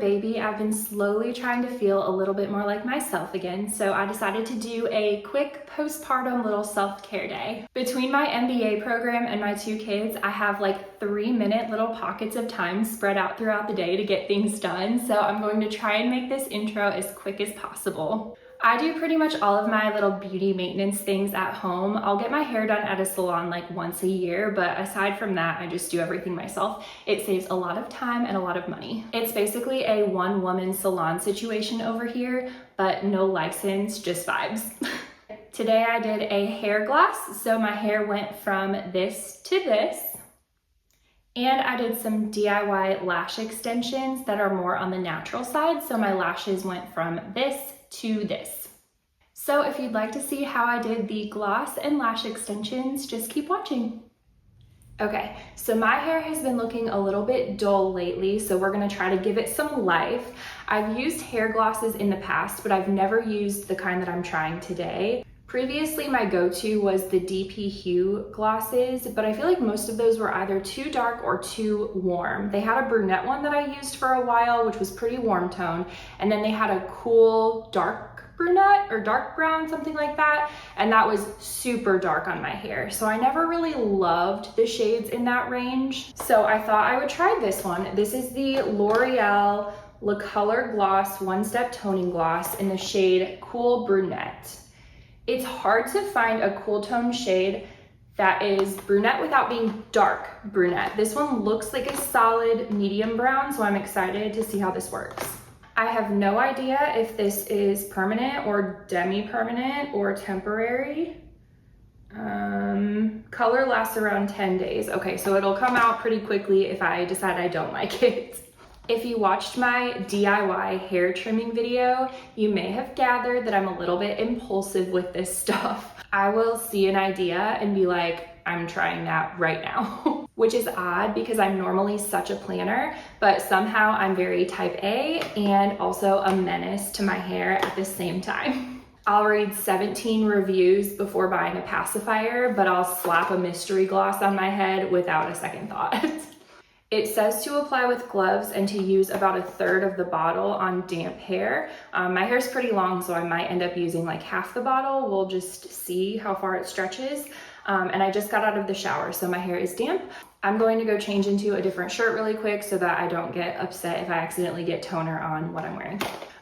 baby, I've been slowly trying to feel a little bit more like myself again, so I decided to do a quick postpartum little self-care day. Between my MBA program and my 2 kids, I have like 3-minute little pockets of time spread out throughout the day to get things done, so I'm going to try and make this intro as quick as possible. I do pretty much all of my little beauty maintenance things at home. I'll get my hair done at a salon like once a year, but aside from that, I just do everything myself. It saves a lot of time and a lot of money. It's basically a one-woman salon situation over here, but no license, just vibes. Today I did a hair gloss, so my hair went from this to this. And I did some DIY lash extensions that are more on the natural side, so my lashes went from this to this. So if you'd like to see how I did the gloss and lash extensions, just keep watching. Okay, so my hair has been looking a little bit dull lately, so we're gonna try to give it some life. I've used hair glosses in the past, but I've never used the kind that I'm trying today. Previously, my go-to was the DP Hue glosses, but I feel like most of those were either too dark or too warm. They had a brunette one that I used for a while, which was pretty warm tone, and then they had a cool dark brunette or dark brown, something like that, and that was super dark on my hair. So I never really loved the shades in that range. So I thought I would try this one. This is the L'Oreal Le Color Gloss One Step Toning Gloss in the shade Cool Brunette. It's hard to find a cool tone shade that is brunette without being dark brunette. This one looks like a solid medium brown, so I'm excited to see how this works. I have no idea if this is permanent or demi-permanent or temporary. Color lasts around 10 days. Okay, so it'll come out pretty quickly if I decide I don't like it. If you watched my DIY hair trimming video, you may have gathered that I'm a little bit impulsive with this stuff. I will see an idea and be like, I'm trying that right now. Which is odd because I'm normally such a planner, but somehow I'm very type A and also a menace to my hair at the same time. I'll read 17 reviews before buying a pacifier, but I'll slap a mystery gloss on my head without a second thought. It says to apply with gloves and to use about 1/3 of the bottle on damp hair. My hair's pretty long, so I might end up using like half the bottle. We'll just see how far it stretches. And I just got out of the shower, so my hair is damp. I'm going to go change into a different shirt really quick so that I don't get upset if I accidentally get toner on what I'm wearing.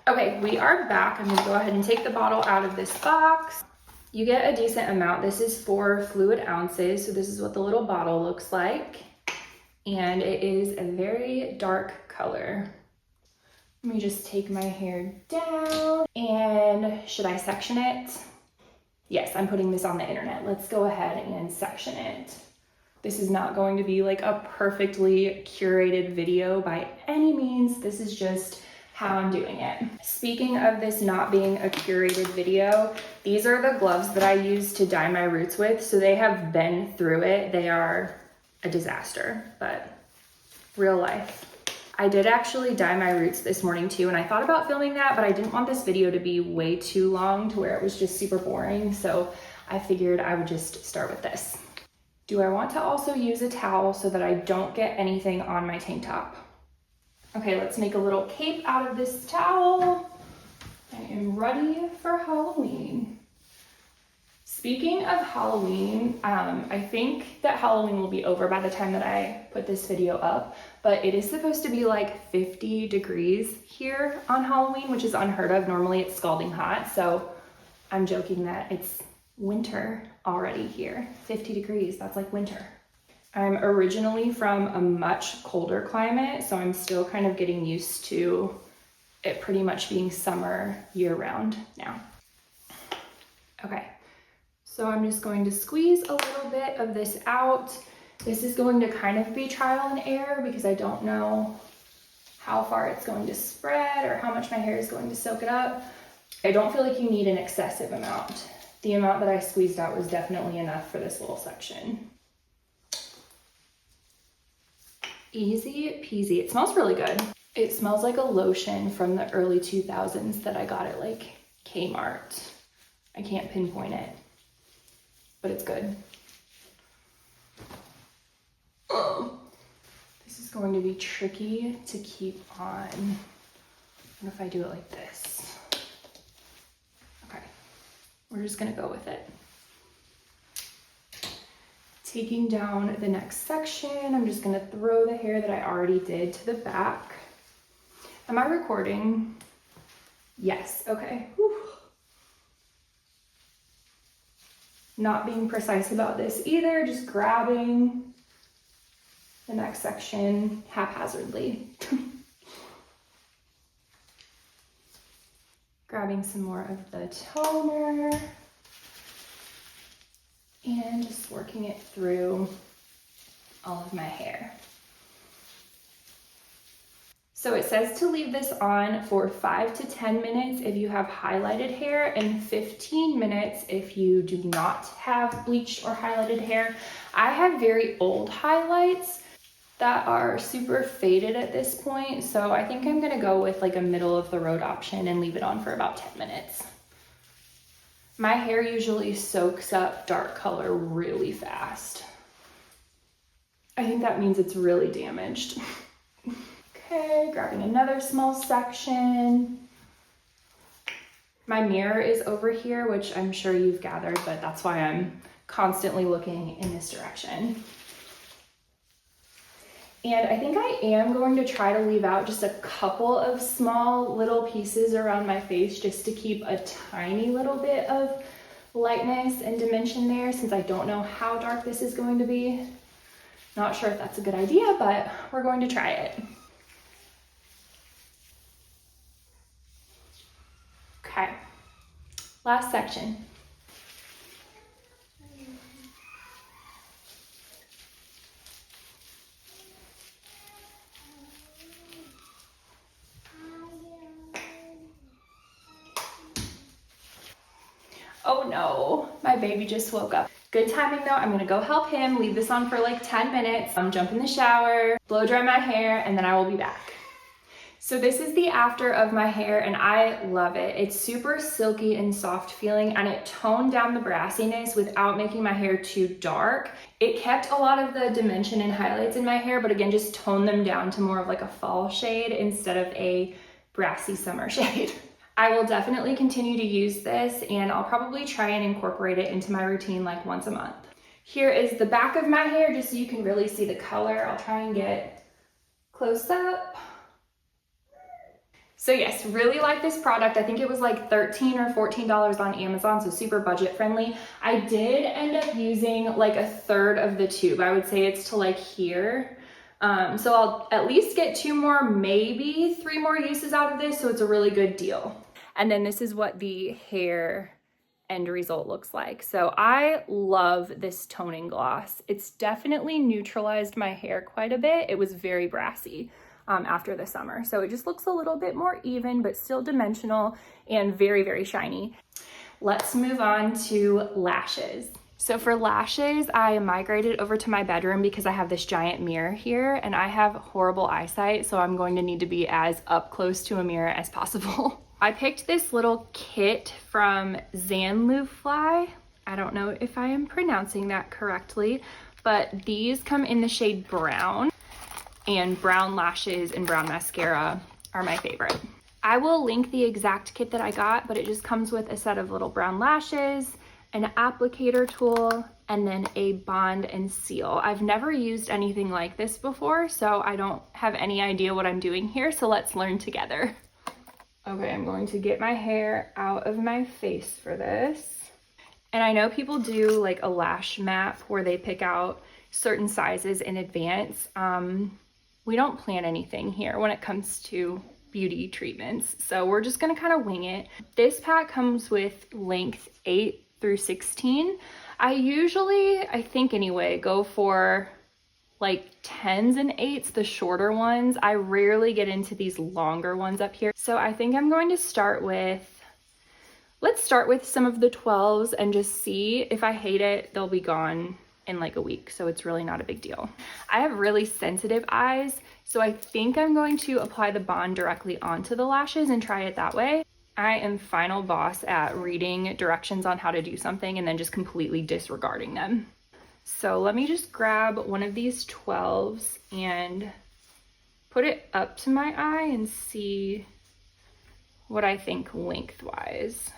Okay, we are back. I'm gonna go ahead and take the bottle out of this box. You get a decent amount. This is 4 fluid ounces, so this is what the little bottle looks like. And it is a very dark color. Let me just take my hair down. And should I section it? Yes, I'm putting this on the internet. Let's go ahead and section it. This is not going to be like a perfectly curated video by any means. This is just how I'm doing it. Speaking of this not being a curated video, these are the gloves that I use to dye my roots with. So they have been through it. They are a disaster, but real life. I did actually dye my roots this morning too, and I thought about filming that, but I didn't want this video to be way too long to where it was just super boring, so I figured I would just start with this. Do I want to also use a towel so that I don't get anything on my tank top? Okay, let's make a little cape out of this towel. I am ready for Halloween. Speaking of Halloween, I think that Halloween will be over by the time that I put this video up, but it is supposed to be like 50 degrees here on Halloween, which is unheard of. Normally it's scalding hot, so I'm joking that it's winter already here. 50 degrees, that's like winter. I'm originally from a much colder climate, so I'm still kind of getting used to it pretty much being summer year-round now. Okay. So I'm just going to squeeze a little bit of this out. This is going to kind of be trial and error because I don't know how far it's going to spread or how much my hair is going to soak it up. I don't feel like you need an excessive amount. The amount that I squeezed out was definitely enough for this little section. Easy peasy. It smells really good. It smells like a lotion from the early 2000s that I got at like Kmart. I can't pinpoint it, but it's good. This is going to be tricky to keep on. What if I do it like this? Okay, we're just gonna go with it. Taking down the next section, I'm just gonna throw the hair that I already did to the back. Am I recording? Yes, okay. Whew. Not being precise about this either, just grabbing the next section haphazardly. Grabbing some more of the toner and just working it through all of my hair. So it says to leave this on for 5 to 10 minutes if you have highlighted hair and 15 minutes if you do not have bleached or highlighted hair. I have very old highlights that are super faded at this point, so I think I'm gonna go with like a middle of the road option and leave it on for about 10 minutes. My hair usually soaks up dark color really fast. I think that means it's really damaged. Okay, grabbing another small section. My mirror is over here, which I'm sure you've gathered, but that's why I'm constantly looking in this direction. And I think I am going to try to leave out just a couple of small little pieces around my face just to keep a tiny little bit of lightness and dimension there, since I don't know how dark this is going to be. Not sure if that's a good idea, but we're going to try it. Okay, last section. Oh no, my baby just woke up. Good timing though, I'm gonna go help him, leave this on for like 10 minutes, jump in the shower, blow dry my hair, and then I will be back. So this is the after of my hair and I love it. It's super silky and soft feeling and it toned down the brassiness without making my hair too dark. It kept a lot of the dimension and highlights in my hair, but again, just toned them down to more of like a fall shade instead of a brassy summer shade. I will definitely continue to use this and I'll probably try and incorporate it into my routine like once a month. Here is the back of my hair just so you can really see the color. I'll try and get close up. So yes, really like this product. I think it was like $13 or $14 on Amazon, so super budget friendly. I did end up using like a third of the tube. I would say it's to like here. So I'll at least get 2 more, maybe 3 more uses out of this, so it's a really good deal. And then this is what the hair end result looks like. So I love this toning gloss. It's definitely neutralized my hair quite a bit. It was very brassy after the summer. So it just looks a little bit more even, but still dimensional and very, very shiny. Let's move on to lashes. So for lashes, I migrated over to my bedroom because I have this giant mirror here and I have horrible eyesight, so I'm going to need to be as up close to a mirror as possible. I picked this little kit from Zanlufly. I don't know if I am pronouncing that correctly, but these come in the shade brown, and brown lashes and brown mascara are my favorite. I will link the exact kit that I got, but it just comes with a set of little brown lashes, an applicator tool, and then a bond and seal. I've never used anything like this before, so I don't have any idea what I'm doing here, so let's learn together. Okay, I'm going to get my hair out of my face for this. And I know people do like a lash map where they pick out certain sizes in advance. We don't plan anything here when it comes to beauty treatments, so we're just gonna kind of wing it. This pack comes with length 8 through 16. I usually, I think anyway, go for like 10s and 8s, the shorter ones. I rarely get into these longer ones up here. So I think I'm going to start with, let's start with some of the 12s and just see. If I hate it, they'll be gone in like a week, so it's really not a big deal. I have really sensitive eyes, so I think I'm going to apply the bond directly onto the lashes and try it that way. I am final boss at reading directions on how to do something and then just completely disregarding them. So let me just grab one of these 12s and put it up to my eye and see what I think lengthwise.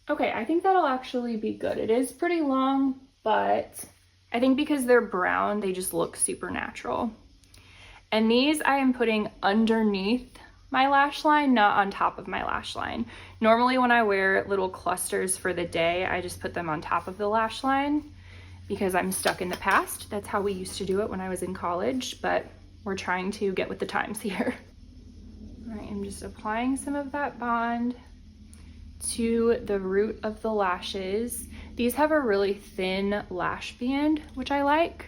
Okay, I think that'll actually be good. It is pretty long, but I think because they're brown, they just look super natural. And these I am putting underneath my lash line, not on top of my lash line. Normally when I wear little clusters for the day, I just put them on top of the lash line because I'm stuck in the past. That's how we used to do it when I was in college, but we're trying to get with the times here. All right, I'm just applying some of that bond to the root of the lashes. These have a really thin lash band, which I like.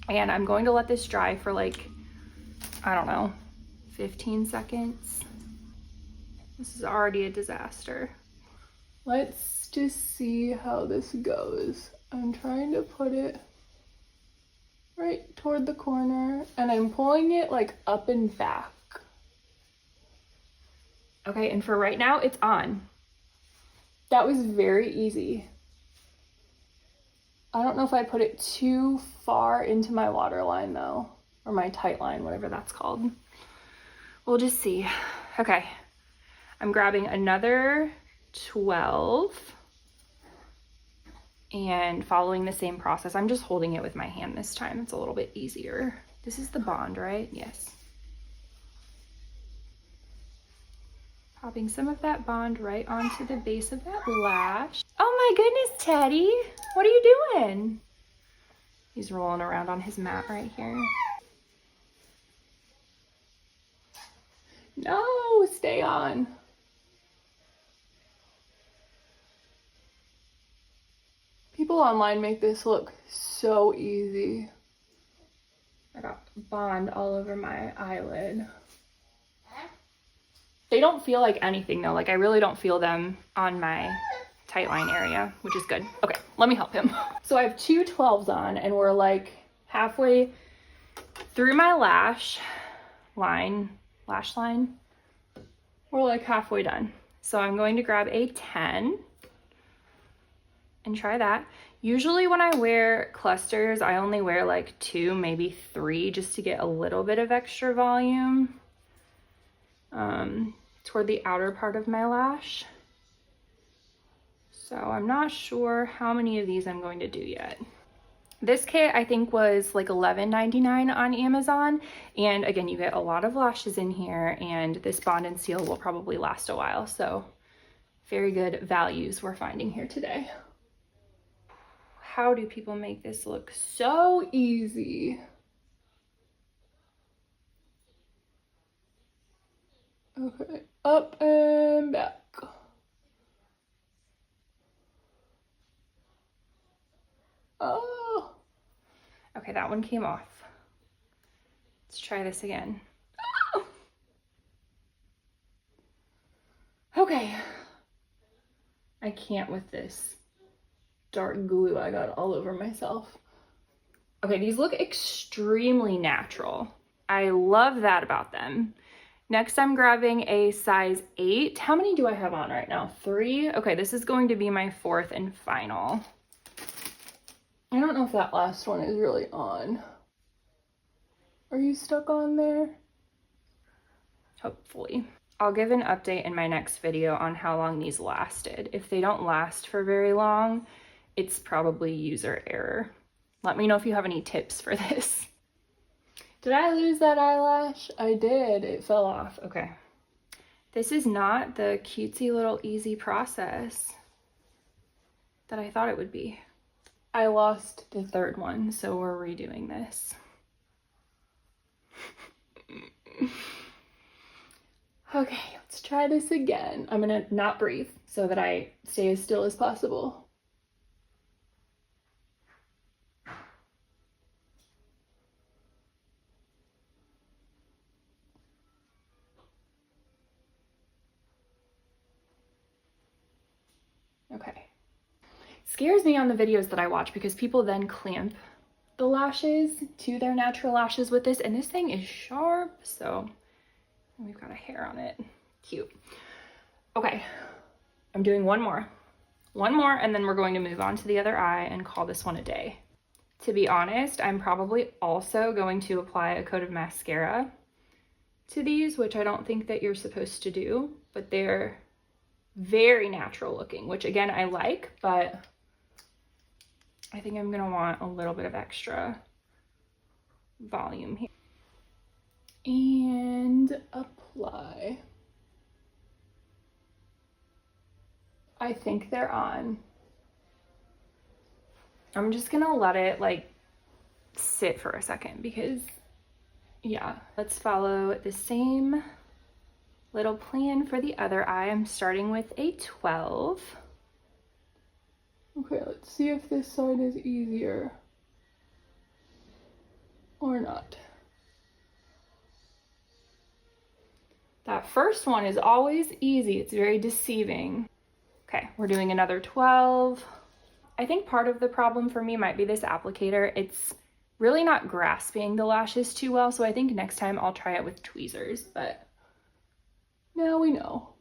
And I'm going to let this dry for like, I don't know, 15 seconds. This is already a disaster. Let's just see how this goes. I'm trying to put it right toward the corner and I'm pulling it like up and back. Okay, and for right now, it's on. That was very easy. I don't know if I put it too far into my water line though, or my tight line, whatever that's called. We'll just see. Okay, I'm grabbing another 12 and following the same process. I'm just holding it with my hand this time. It's a little bit easier. This is the bond, right? Yes. Popping some of that bond right onto the base of that lash. Oh my goodness, Teddy. What are you doing? He's rolling around on his mat right here. No, stay on. People online make this look so easy. I got bond all over my eyelid. They don't feel like anything though. Like I really don't feel them on my tight line area, which is good. Okay, let me help him. So I have two 12s on and we're like halfway through my lash line. We're like halfway done. So I'm going to grab a 10 and try that. Usually when I wear clusters, I only wear like 2, maybe 3 just to get a little bit of extra volume. Toward the outer part of my lash. So I'm not sure how many of these I'm going to do yet. This kit I think was like $11.99 on Amazon. And again, you get a lot of lashes in here and this bond and seal will probably last a while. So very good values we're finding here today. How do people make this look so easy? Okay, up and back. Oh. Okay, that one came off. Let's try this again. Okay. I can't with this dark glue I got all over myself. Okay, these look extremely natural. I love that about them. Next, I'm grabbing a size 8. How many do I have on right now? 3? Okay, this is going to be my 4th and final. I don't know if that last one is really on. Are you stuck on there? Hopefully. I'll give an update in my next video on how long these lasted. If they don't last for very long, it's probably user error. Let me know if you have any tips for this. Did I lose that eyelash? I did. It fell off. Okay. This is not the cutesy little easy process that I thought it would be. I lost the 3rd one, so we're redoing this. Okay, let's try this again. I'm gonna not breathe so that I stay as still as possible. Okay. Scares me on the videos that I watch because people then clamp the lashes to their natural lashes with this, and this thing is sharp, so we've got a hair on it. Cute. Okay, I'm doing one more, and then we're going to move on to the other eye and call this one a day. To be honest, I'm probably also going to apply a coat of mascara to these, which I don't think that you're supposed to do, but they're very natural looking, which again, I like, but I think I'm gonna want a little bit of extra volume here. And apply. I think they're on. I'm just gonna let it like sit for a second because yeah, let's follow the same little plan for the other eye. I'm starting with a 12. Okay, let's see if this side is easier or not. That first one is always easy. It's very deceiving. Okay, we're doing another 12. I think part of the problem for me might be this applicator. It's really not grasping the lashes too well, so I think next time I'll try it with tweezers, but now we know.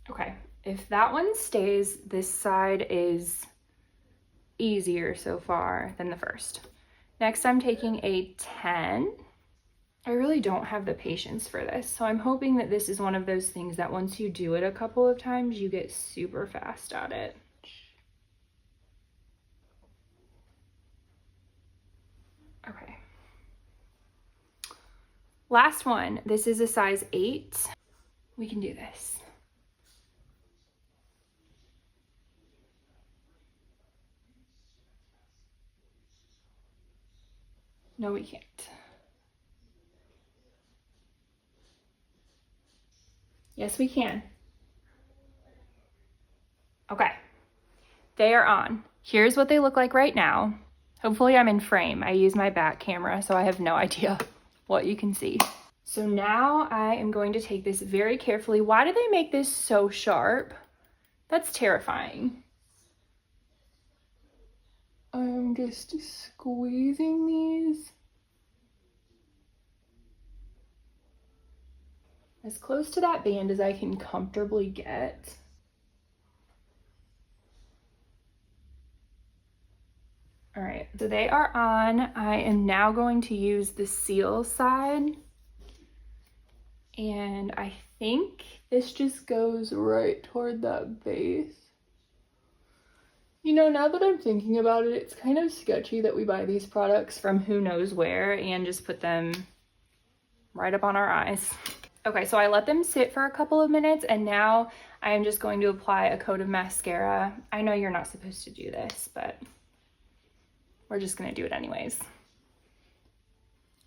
Okay, if that one stays, this side is easier so far than the first. Next, I'm taking a 10. I really don't have the patience for this, so I'm hoping that this is one of those things that once you do it a couple of times, you get super fast at it. Okay. Last one. This is a size 8. We can do this. No, we can't. Yes, we can. Okay. They are on. Here's what they look like right now. Hopefully I'm in frame. I use my back camera, so I have no idea what you can see. So now I am going to take this very carefully. Why did they make this so sharp? That's terrifying. I'm just squeezing these as close to that band as I can comfortably get. All right, so they are on. I am now going to use the seal side. And I think this just goes right toward that base. You know, now that I'm thinking about it, it's kind of sketchy that we buy these products from who knows where and just put them right up on our eyes. Okay, so I let them sit for a couple of minutes and now I am just going to apply a coat of mascara. I know you're not supposed to do this, but we're just gonna do it anyways.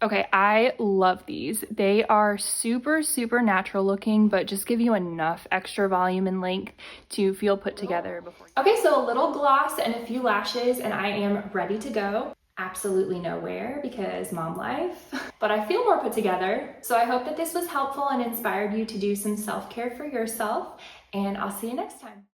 Okay, I love these. They are super, super natural looking, but just give you enough extra volume and length to feel put together before. Okay, so a little gloss and a few lashes and I am ready to go. Absolutely nowhere because mom life, but I feel more put together. So I hope that this was helpful and inspired you to do some self-care for yourself, and I'll see you next time.